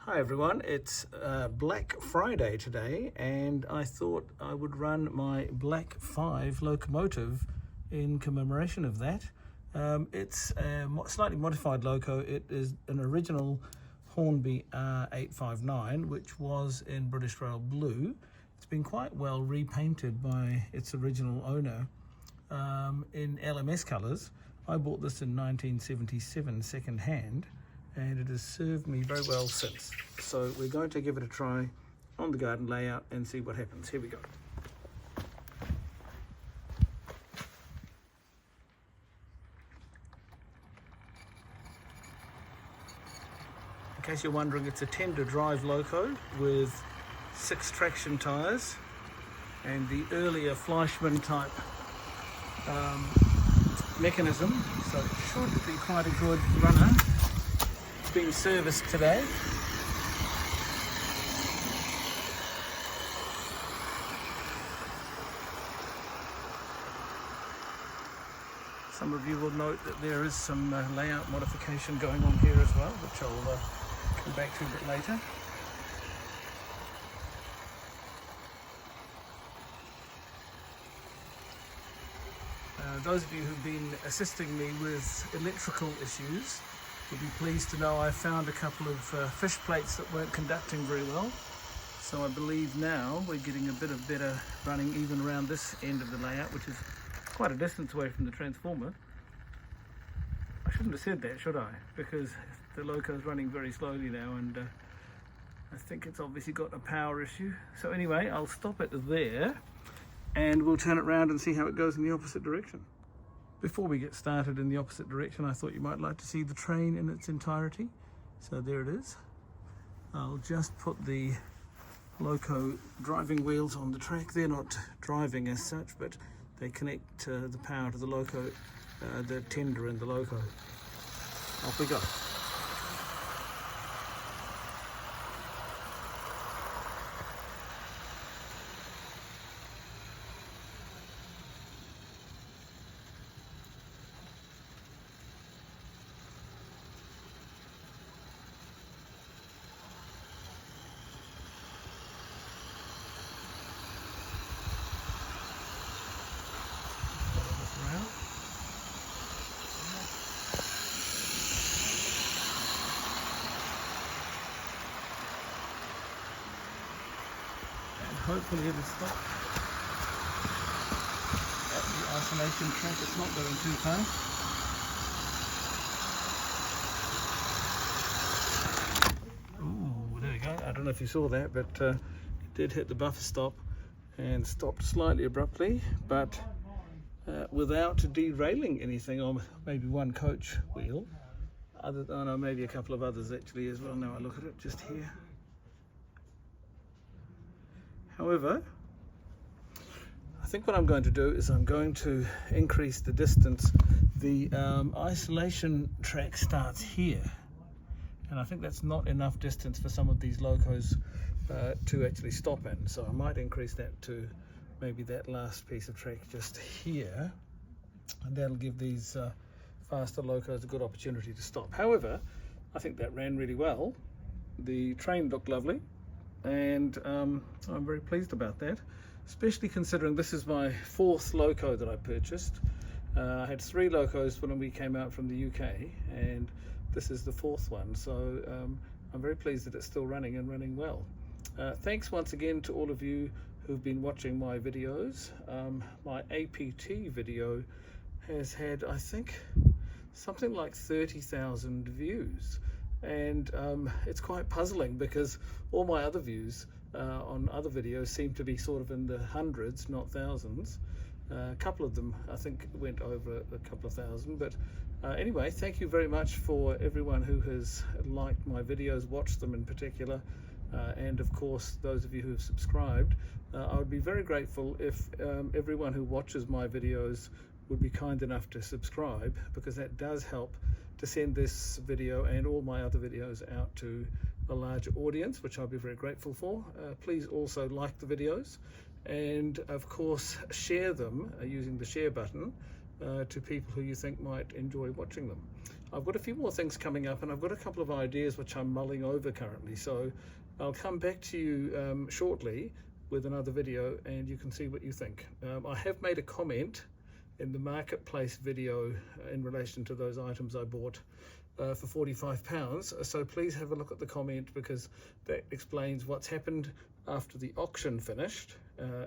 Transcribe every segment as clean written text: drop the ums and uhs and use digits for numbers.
Hi everyone, it's Black Friday today, and I thought I would run my Black 5 locomotive in commemoration of that. It's a slightly modified loco. It is an original Hornby 859, which was in British Rail blue. It's been quite well repainted by its original owner in LMS colours. I bought this in 1977 second hand, and it has served me very well since. So we're going to give it a try on the garden layout and see what happens. Here we go. In case you're wondering, it's a tender drive loco with 6 traction tyres and the earlier Fleischmann type mechanism, so it should be quite a good runner. Being serviced today. Some of you will note that there is some layout modification going on here as well, which I'll come back to a bit later. Those of you who've been assisting me with electrical issues will be pleased to know I found a couple of fish plates that weren't conducting very well. So I believe now we're getting a bit of better running even around this end of the layout, which is quite a distance away from the transformer. I shouldn't have said that, should I? Because the loco's running very slowly now, and I think it's obviously got a power issue. So anyway, I'll stop it there and we'll turn it around and see how it goes in the opposite direction. Before we get started in the opposite direction, I thought you might like to see the train in its entirety. So there it is. I'll just put the loco driving wheels on the track. They're not driving as such, but they connect the power to the loco, the tender and the loco. Off we go. Hopefully it'll stop at the isolation track. It's not going too fast. Ooh, there we go. I don't know if you saw that, but it did hit the buffer stop and stopped slightly abruptly, but without derailing anything on maybe one coach wheel. Maybe a couple of others actually as well. Now I look at it just here. However, I think what I'm going to do is I'm going to increase the distance. The isolation track starts here, and I think that's not enough distance for some of these locos to actually stop in. So I might increase that to maybe that last piece of track just here, and that'll give these faster locos a good opportunity to stop. However, I think that ran really well. The train looked lovely, and I'm very pleased about that, especially considering this is my 4th loco that I purchased. I had 3 locos when we came out from the UK, and this is the 4th one, so I'm very pleased that it's still running and running well. Thanks once again to all of you who've been watching my videos. My APT video has had, I think, something like 30,000 views. And it's quite puzzling because all my other views on other videos seem to be sort of in the hundreds, not thousands. A couple of them I think went over a couple of thousand, but anyway, thank you very much for everyone who has liked my videos, watched them in particular, and of course those of you who have subscribed. I would be very grateful if everyone who watches my videos would be kind enough to subscribe, because that does help to send this video and all my other videos out to a larger audience, which I'll be very grateful for. Please also like the videos, and of course share them using the share button to people who you think might enjoy watching them. I've got a few more things coming up, and I've got a couple of ideas which I'm mulling over currently, so I'll come back to you shortly with another video, and you can see what you think. I have made a comment in the marketplace video in relation to those items I bought for £45, so please have a look at the comment, because that explains what's happened after the auction finished,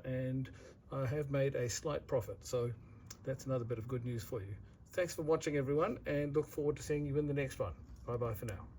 and I have made a slight profit, so that's another bit of good news for you. Thanks for watching, everyone, and look forward to seeing you in the next one. Bye bye for now.